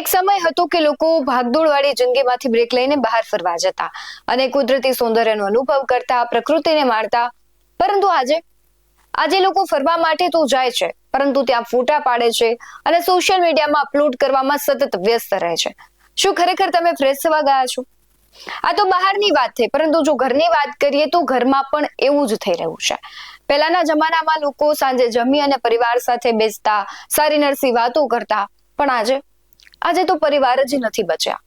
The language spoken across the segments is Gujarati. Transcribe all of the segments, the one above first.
એક સમય હતો કે લોકો ભાગદોડવાળી જિંદગીમાંથી બ્રેક લઈને બહાર ફરવા જતા અને કુદરતી સૌંદર્યનો અનુભવ કરતા, પ્રકૃતિને માણતા. પરંતુ આજે લોકો ફરવા માટે તો જાય છે, પરંતુ ત્યાં ફોટા પાડે છે અને સોશિયલ મીડિયામાં અપલોડ કરવામાં સતત વ્યસ્ત રહે છે. શું ખરેખર તમે ફ્રેશ થવા ગયા છો? આ તો બહારની વાત થઈ, પરંતુ જો ઘરની વાત કરીએ તો ઘરમાં પણ એવું જ થઈ રહ્યું છે. પહેલાના જમાનામાં લોકો સાંજે જમી અને પરિવાર સાથે બેસતા, સારી નરસી વાતો કરતા, પણ આજે તો પરિવાર જ નથી બચ્યા.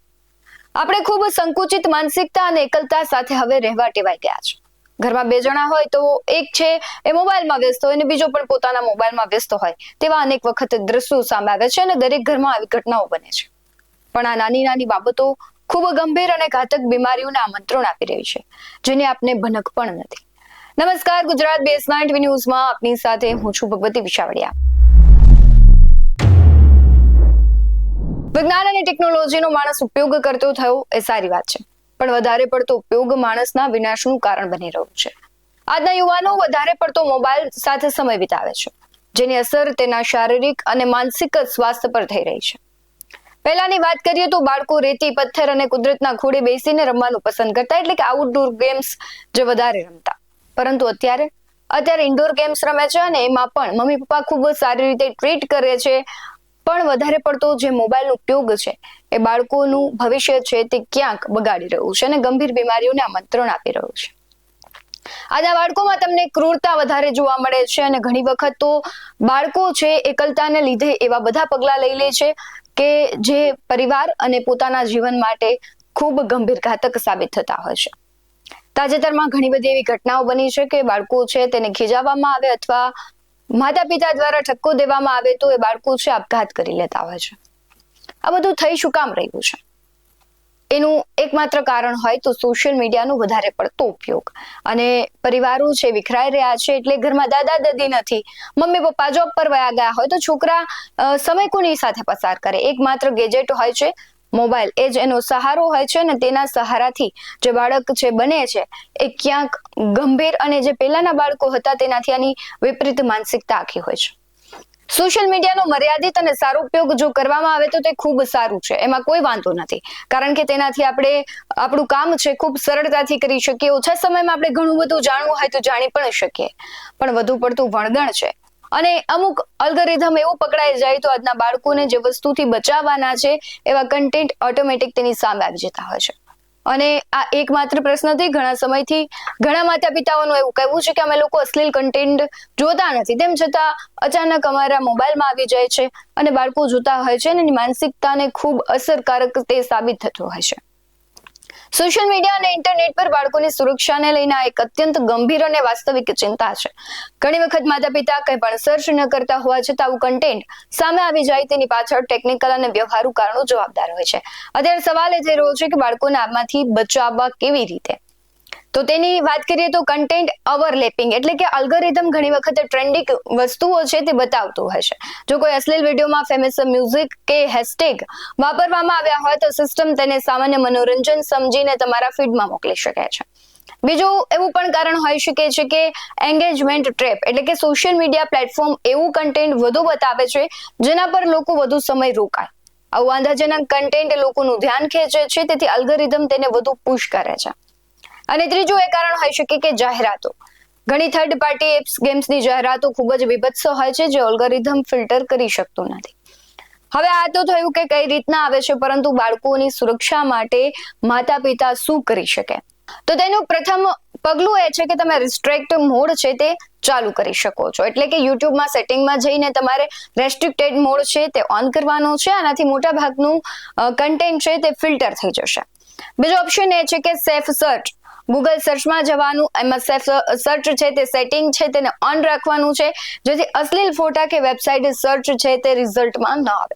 આપણે ખૂબ સંકુચિત માનસિકતા અને એકલતા સાથે હવે રહેવા ટેવાઈ ગયા છે. ઘરમાં બે જણા હોય તો એક છે એ મોબાઈલમાં વ્યસ્ત હોય અને બીજો પણ પોતાના મોબાઈલમાં વ્યસ્ત હોય તેવા અનેક વખત દ્રશ્યો સામે આવે છે અને દરેક ઘરમાં આવી ઘટનાઓ બને છે. પણ આ નાની નાની બાબતો ખૂબ ગંભીર અને ઘાતક બીમારીઓને આમંત્રણ આપી રહી છે, જેની આપને ભનક પણ નથી. નમસ્કાર, ગુજરાત BS9 TV ન્યૂઝમાં આપની સાથે હું છું ભગવતી વિશાવડિયા. વિજ્ઞાન અને ટેકનોલોજીનો માણસ ઉપયોગ કરતો થયો એ સારી વાત છે, પણ વધારે પડતો ઉપયોગ માણસના વિનાશનું કારણ બની રહ્યું છે. આજના યુવાનો વધારે પડતો મોબાઈલ સાથે સમય વિતાવે છે, જેની અસર તેના શારીરિક અને માનસિક સ્વાસ્થ્ય પર થઈ રહી છે. પહેલાની વાત કરીએ તો બાળકો રેતી, પથ્થર અને કુદરતના ખોળે બેસીને રમવાનું પસંદ કરતા, એટલે કે આઉટડોર ગેમ્સ જે વધારે રમતા. પરંતુ અત્યારે ઇન્ડોર ગેમ્સ રમે છે અને એમાં પણ મમ્મી પપ્પા ખૂબ સારી રીતે ટ્રીટ કરે છે. પણ વધારે પડતો જે મોબાઈલનો ઉપયોગ છે એ બાળકોનું ભવિષ્ય છે તે ક્યાંક બગાડી રહ્યું છે અને ગંભીર બીમારીઓને આમંત્રણ આપી રહ્યું છે. આજના બાળકોમાં તમને ક્રૂરતા વધારે જોવા મળે છે અને ઘણી વખત તો બાળકો છે એકલતાને લીધે એવા બધા પગલા લઈ લે છે કે જે પરિવાર અને પોતાના જીવન માટે ખૂબ ગંભીર ઘાતક સાબિત થતા હોય છે. તાજેતરમાં ઘણી બધી એવી ઘટનાઓ બની છે કે બાળકો છે તેને ખીજાવવામાં આવે અથવા માતા પિતા દ્વારા ઠપકો દેવામાં આવે તો એ બાળકો છે આપઘાત કરી લેતા હોય છે. આ બધું થઈ શું કામ રહ્યું છે? એનું એકમાત્ર કારણ હોય તો સોશિયલ મીડિયાનો વધારે પડતો ઉપયોગ. અને પરિવારો છે વિખરાઈ રહ્યા છે, એટલે ઘરમાં દાદા દાદી નથી, મમ્મી પપ્પા જોબ પર વયા ગયા હોય તો છોકરા સમય કોની સાથે પસાર કરે? એકમાત્ર ગેજેટ હોય છે મોબાઈલ, એ જ એનો સહારો હોય છે અને તેના સહારાથી જે બાળક છે બને છે એ ક્યાંક ગંભીર, અને જે પહેલાના બાળકો હતા તેનાથી આની વિપરીત માનસિકતા આખી હોય છે. સોશિયલ મીડિયાનો મર્યાદિત અને સારો ઉપયોગ જો કરવામાં આવે તો તે ખૂબ સારું છે, એમાં કોઈ વાંધો નથી, કારણ કે તેનાથી આપણે આપણું કામ છે ખૂબ સરળતાથી કરી શકીએ. ઓછા સમયમાં આપણે ઘણું બધું જાણવું હોય તો જાણી પણ શકીએ. પણ વધુ પડતું વણગણ છે અને અમુક અલ્ગોરિધમ એવું પકડાઈ જાય તો આજના બાળકોને જે વસ્તુથી બચાવવાના છે એવા કન્ટેન્ટ ઓટોમેટિક તેની સામે આવી જતા હોય છે. અને આ એકમાત્ર પ્રશ્ન નથી, ઘણા સમયથી ઘણા માતા પિતાઓનું એવું કહેવું છે કે અમે લોકો અશ્લીલ કન્ટેન્ટ જોતા નથી, તેમ છતાં અચાનક અમારા મોબાઈલમાં આવી જાય છે અને બાળકો જોતા હોય છે અને એની માનસિકતાને ખૂબ અસરકારક તે સાબિત થતું હોય છે. સોશિયલ મીડિયા અને ઇન્ટરનેટ પર બાળકોની સુરક્ષાને લઈને એક અત્યંત ગંભીર અને વાસ્તવિક ચિંતા છે. ઘણી વખત માતા પિતા કંઈ પણ સર્ચ ન કરતા હોવા છતાં આવું કન્ટેન્ટ સામે આવી જાય તેની પાછળ ટેકનિકલ અને વ્યવહારુ કારણો જવાબદાર હોય છે. અત્યારે સવાલ એ થઈ રહ્યો છે કે બાળકોને આમાંથી બચાવવા કેવી રીતે? તો તેની વાત કરીએ તો કન્ટેન્ટ ઓવરલેપિંગ, એટલે કે અલ્ગોરિધમ ઘણી વખત ટ્રેન્ડિંગ વસ્તુઓ છે તે બતાવતું હોય છે. જો કોઈ અશ્લીલ વિડીયોમાં ફેમસ મ્યુઝિક કે હેશટેગ વાપરવામાં આવ્યા હોય તો સિસ્ટમ તેને સામાન્ય મનોરંજન સમજીને તમારા ફીડમાં મોકલી શકે છે. બીજું એવું પણ કારણ હોઈ શકે છે કે એંગેજમેન્ટ ટ્રેપ, એટલે કે સોશિયલ મીડિયા પ્લેટફોર્મ એવું કન્ટેન્ટ વધુ બતાવે છે જેના પર લોકો વધુ સમય રોકાય. આવું વાંધાજનક કન્ટેન્ટ લોકોનું ધ્યાન ખેંચે છે, તેથી અલ્ગોરિધમ તેને વધુ પુશ કરે છે. અને ત્રીજું એ કારણ હોઈ શકે કે જાહેરાતો. ઘણી થર્ડ પાર્ટી એપ્સ ગેમ્સની જાહેરાતો ખૂબ જ વિભત્સ હોય છે જે અલ્ગોરિધમ ફિલ્ટર કરી શકતું નથી. હવે આ તો થયું કે કઈ રીતના આવે છે, પરંતુ બાળકોની સુરક્ષા માટે માતા પિતા શું કરી શકે? તો તેનું પ્રથમ પગલું એ છે કે તમે રિસ્ટ્રિક્ટ મોડ છે તે ચાલુ કરી શકો છો, એટલે કે યુટ્યુબમાં સેટિંગમાં જઈને તમારે રેસ્ટ્રિક્ટેડ મોડ છે તે ઓન કરવાનો છે. આનાથી મોટા ભાગનું કન્ટેન્ટ છે તે ફિલ્ટર થઈ જશે. બીજો ઓપ્શન એ છે કે સેફ સર્ચ. ગૂગલ સર્ચમાં જવાનું, એમાં સેફ સર્ચ છે તે સેટિંગ છે તેને ઓન રાખવાનું છે, જેથી અશ્લીલ ફોટા કે વેબસાઇટ સર્ચ છે તે રિઝલ્ટમાં ન આવે.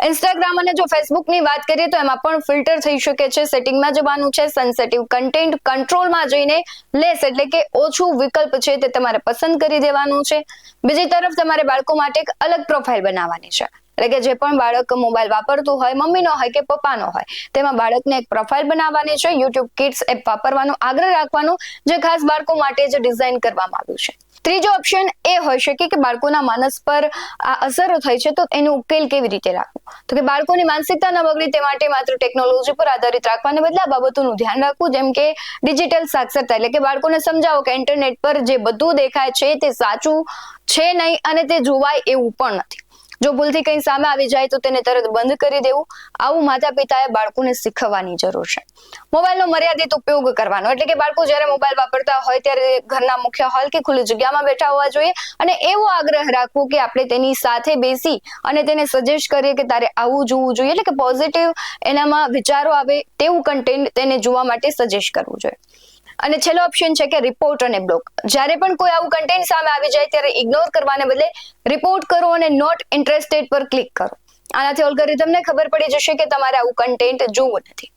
ઇન્સ્ટાગ્રામ અને જો ફેસબુકની વાત કરીએ તો એમાં પણ ફિલ્ટર થઈ શકે છે. સેટિંગમાં જવાનું છે, સેન્સિટિવ કન્ટેન્ટ કંટ્રોલમાં જઈને લેસ, એટલે કે ઓછું વિકલ્પ છે તે તમારે પસંદ કરી દેવાનું છે. બીજી તરફ તમારે બાળકો માટે એક અલગ પ્રોફાઇલ બનાવવાની છે, એટલે કે જે પણ બાળક મોબાઈલ વાપરતું હોય, મમ્મીનો હોય કે પપ્પાનો હોય, તેમાં બાળકને એક પ્રોફાઇલ બનાવવાની છે. યુટ્યુબ કિડ્સ એપ વાપરવાનો આગ્રહ રાખવાનો, જે ખાસ બાળકો માટે જ ડિઝાઇન કરવામાં આવ્યું છે. ત્રીજો ઓપ્શન એ હોઈ શકે કે બાળકોના માનસ પર આ અસર થઈ છે, તો એનો ઉકેલ કેવી રીતે રાખવો? તો કે બાળકોની માનસિકતા ન બગડે તે માટે માત્ર ટેકનોલોજી પર આધારિત રાખવાને બદલે આ બાબતોનું ધ્યાન રાખવું, જેમ કે ડિજિટલ સાક્ષરતા, એટલે કે બાળકોને સમજાવો કે ઇન્ટરનેટ પર જે બધું દેખાય છે તે સાચું છે નહીં અને તે જોવાય એવું પણ નથી. જો ભૂલથી કંઈ સામે આવી જાય તો તેને તરત બંધ કરી દેવું. આવું માતા પિતાએ બાળકોને શીખવવાની જરૂર છે. મોબાઈલનો મર્યાદિત ઉપયોગ કરવાનો, એટલે કે બાળકો જ્યારે મોબાઈલ વાપરતા હોય ત્યારે ઘરના મુખ્ય હોલ કે ખુલ્લી જગ્યામાં બેઠા હોવા જોઈએ અને એવો આગ્રહ રાખવો કે આપણે તેની સાથે બેસી અને તેને સજેસ્ટ કરીએ કે તારે આવું જોવું જોઈએ, એટલે કે પોઝિટિવ એનામાં વિચારો આવે તેવું કન્ટેન્ટ તેને જોવા માટે સજેસ્ટ કરવું જોઈએ. અને છેલ્લો ઓપ્શન છે કે રિપોર્ટ અને બ્લોક. જ્યારે પણ કોઈ આવું કન્ટેન્ટ સામે આવી જાય ત્યારે ઇગ્નોર કરવાને બદલે રિપોર્ટ કરો અને નોટ ઇન્ટરેસ્ટેડ પર ક્લિક કરો. આનાથી અલ્ગોરિધમને ખબર પડી જશે કે તમારે આવું કન્ટેન્ટ જોવું નથી.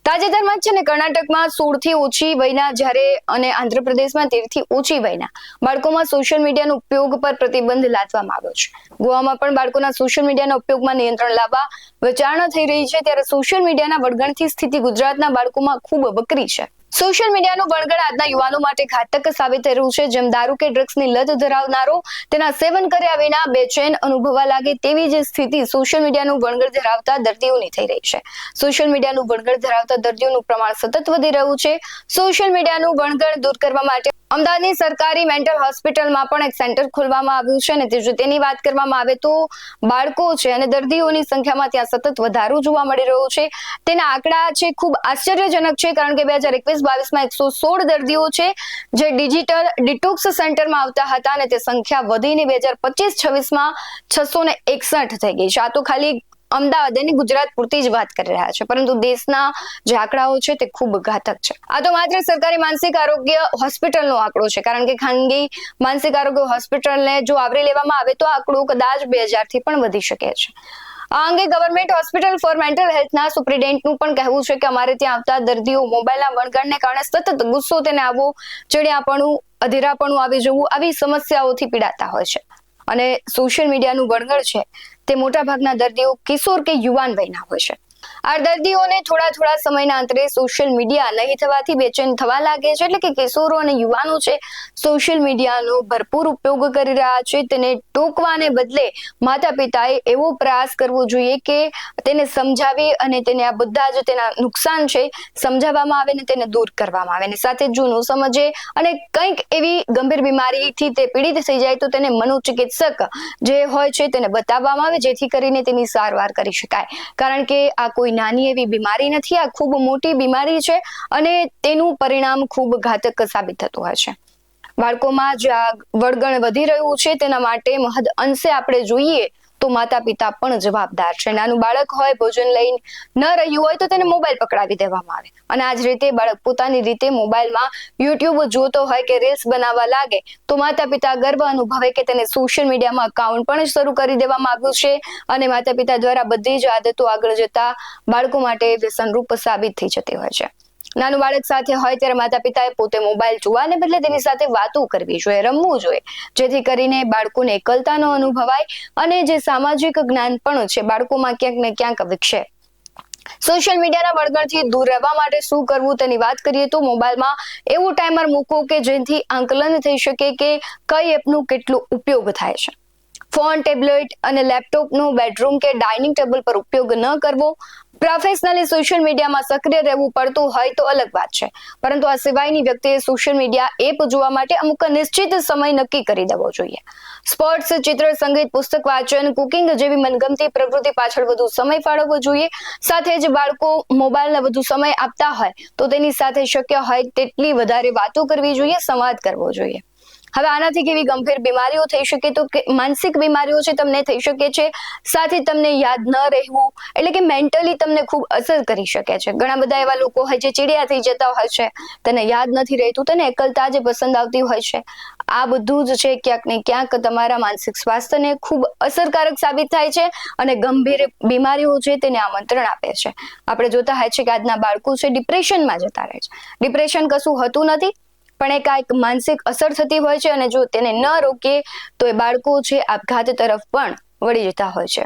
તાજેતરમાં જ છે ને કર્ણાટકમાં 16 થી ઓછી વયના જ્યારે અને આંધ્રપ્રદેશમાં 13 થી ઓછી વયના બાળકોમાં સોશિયલ મીડિયાનો ઉપયોગ પર પ્રતિબંધ લાદવામાં આવ્યો છે. ગોવામાં પણ બાળકોના સોશિયલ મીડિયાના ઉપયોગમાં નિયંત્રણ લાવવા વિચારણા થઈ રહી છે. ત્યારે સોશિયલ મીડિયાના વળગણથી સ્થિતિ ગુજરાતના બાળકોમાં ખૂબ વકરી છે. સોશિયલ મીડિયાનું વળગણ આજના યુવાનો માટે ઘાતક સાબિત થઈ રહ્યું છે. જેમ દારૂ કે ડ્રગ્સની લત ધરાવનારો તેના સેવન કર્યા વિના બેચેન અનુભવવા લાગે તેવી જ સ્થિતિ સોશિયલ મીડિયાનું વળગણ ધરાવતા દર્દીઓની થઈ રહી છે. સોશિયલ મીડિયાનું વળગણ ધરાવતા દર્દીઓનું પ્રમાણ સતત વધી રહ્યું છે. સોશિયલ મીડિયાનું વળગણ દૂર કરવા માટે અમદાવાદની સરકારી મેન્ટલ હોસ્પિટલમાં પણ એક સેન્ટર ખોલવામાં આવ્યું છે અને જો તેની વાત કરવામાં આવે તો બાળકો છે અને દર્દીઓની સંખ્યામાં ત્યાં સતત વધારો જોવા મળી રહ્યો છે. તેના આંકડા છે ખૂબ આશ્ચર્યજનક છે, કારણ કે 2021-22માં 116 દર્દીઓ છે જે ડિજિટલ ડિટોક્સ સેન્ટરમાં આવતા હતા અને તે સંખ્યા વધીને 2025-26માં 661 થઈ ગઈ છે. આ તો ખાલી અમદાવાદ અને ગુજરાત પૂરતી જ વાત કરી રહ્યા છે, પરંતુ દેશના જે આંકડાઓ છે તે ખૂબ ઘાતક છે. આ તો માત્ર સરકારી માનસિક આરોગ્ય હોસ્પિટલનો આંકડો છે, કારણ કે ખાનગી માનસિક આરોગ્ય હોસ્પિટલને જો આવરી લેવામાં આવે તો આંકડો કદાચ 2000 થી પણ વધી શકે છે. આ અંગે ગવર્મેન્ટ હોસ્પિટલ ફોર મેન્ટલ હેલ્થના સુપ્રિન્ટેન્ડન્ટનું પણ કહેવું છે કે અમારે ત્યાં આવતા દર્દીઓ મોબાઈલના વળગણને કારણે સતત ગુસ્સો, તેને આવો ચડિયાપણું, અધીરાપણું આવી જવું, આવી સમસ્યાઓથી પીડાતા હોય છે. અને સોશિયલ મીડિયાનું વળગણ છે તે મોટા ભાગના દર્દીઓ કિશોર કે યુવાન વયના હોય છે. આ દર્દીઓને થોડા સમયના અંતરે સોશિયલ મીડિયા નહીં થવાથી બેચેન થવા લાગે છે, એટલે કે કિશોરો અને યુવાનો છે સોશિયલ મીડિયાનો ભરપૂર ઉપયોગ કરી રહ્યા છે. તેને ટોકવાને બદલે માતા પિતાએ એવો પ્રયાસ કરવો જોઈએ કે તેને સમજાવી અને તેને આ બધા જ તેના નુકસાન છે સમજાવવામાં આવે ને તેને દૂર કરવામાં આવે. અને સાથે જો ન સમજે અને કંઈક એવી ગંભીર બીમારીથી તે પીડિત થઈ જાય તો તેને મનોચિકિત્સક જે હોય છે તેને બતાવવામાં આવે, જેથી કરીને તેની સારવાર કરી શકાય. કારણ કે આ કોઈ નાની એવી બીમારી નથી, આ ખૂબ મોટી બીમારી છે અને તેનું પરિણામ ખૂબ ઘાતક સાબિત થતું હોય છે. બાળકોમાં જે આ વળગણ વધી રહ્યું છે તેના માટે મહદ અંશે આપણે જોઈએ તો માતા પિતા પણ જવાબદાર છે. નાનું બાળક હોય, ભોજન લઈ ન રહ્યું હોય તો તેને મોબાઈલ પકડાવી દેવામાં આવે અને આ જ રીતે બાળક પોતાની રીતે મોબાઈલમાં યુટ્યુબ જોતો હોય કે રીલ્સ બનાવવા લાગે તો માતા પિતા ગર્વ અનુભવે કે તેને સોશિયલ મીડિયામાં અકાઉન્ટ પણ શરૂ કરી દેવામાં આવ્યું છે અને માતા પિતા દ્વારા બધી જ આદતો આગળ જતા બાળકો માટે વ્યસનરૂપ સાબિત થઈ જતી હોય છે. નાનું બાળક સાથે હોય ત્યારે માતા પિતાએ પોતે મોબાઈલ જોવાને બદલે તેની સાથે વાતો કરવી જોઈએ, રમવું જોઈએ, જેથી કરીને બાળકોને એકલતા ન અનુભવાય અને જે સામાજિક જ્ઞાન પણ છે બાળકોમાં ક્યાંક ને ક્યાંક વિકસે. સોશિયલ મીડિયાના વળગણથી દૂર રહેવા માટે શું કરવું તેની વાત કરીએ તો મોબાઈલમાં એવું ટાઈમર મૂકો કે જેથી આંકલન થઈ શકે કે કઈ એપનું કેટલો ઉપયોગ થાય છે. ફોન, ટેબ્લેટ અને લેપટોપનો બેડરૂમ કે ડાઇનિંગ ટેબલ પર ઉપયોગ ન કરવો. પ્રોફેશનલી સોશિયલ મીડિયામાં સક્રિય રહેવું પડતું હોય તો અલગ વાત છે, પરંતુ આ સિવાયની વ્યક્તિએ સોશિયલ મીડિયા એપ જોવા માટે અમુક નિશ્ચિત સમય નક્કી કરી દેવો જોઈએ. સ્પોર્ટ્સ, ચિત્ર, સંગીત, પુસ્તક વાંચન, કુકિંગ જેવી મનગમતી પ્રવૃત્તિ પાછળ વધુ સમય ફાળવવો જોઈએ. સાથે જ બાળકો મોબાઈલને વધુ સમય આપતા હોય તો તેની સાથે શક્ય હોય તેટલી વધારે વાતો કરવી જોઈએ, સંવાદ કરવો જોઈએ. હવે આનાથી કેવી ગંભીર બીમારીઓ થઈ શકે તો માનસિક બીમારીઓ છે તમને થઈ શકે છે, સાથે તમને યાદ ન રહેવું એટલે કે મેન્ટલી તમને ખૂબ અસર કરી શકે છે. ઘણા બધા એવા લોકો હોય જે ચીડિયા થઈ જતા હોય છે, તેને યાદ નથી રહેતું, તેને એકલતા જ પસંદ આવતી હોય છે. આ બધું જ છે ક્યાંક ને ક્યાંક તમારા માનસિક સ્વાસ્થ્યને ખૂબ અસરકારક સાબિત થાય છે અને ગંભીર બીમારીઓ છે તેને આમંત્રણ આપે છે. આપણે જોતા હોય છે કે આજના બાળકો છે ડિપ્રેશનમાં જતા રહે છે. ડિપ્રેશન કશું હોતું નથી, પણ એક માનસિક અસર થતી હોય છે અને જો તેને ન રોકીએ તો એ બાળકો છે આપઘાત તરફ પણ વળી જતા હોય છે.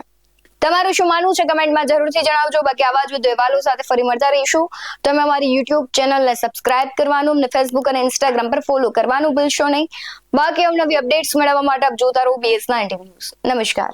તમારું શું માનવું છે કમેન્ટમાં જરૂરથી જણાવજો. બાકી આવા જ વિડિયો અહેવાલો સાથે ફરી મળતા રહીશું. તમે અમારી યુટ્યુબ ચેનલને સબસ્ક્રાઇબ કરવાનું અને ફેસબુક અને ઇન્સ્ટાગ્રામ પર ફોલો કરવાનું ભૂલશો નહીં. બાકી અવનવી અપડેટ્સ મેળવવા માટે આપ જોતા રહો BS19 ન્યૂઝ. નમસ્કાર.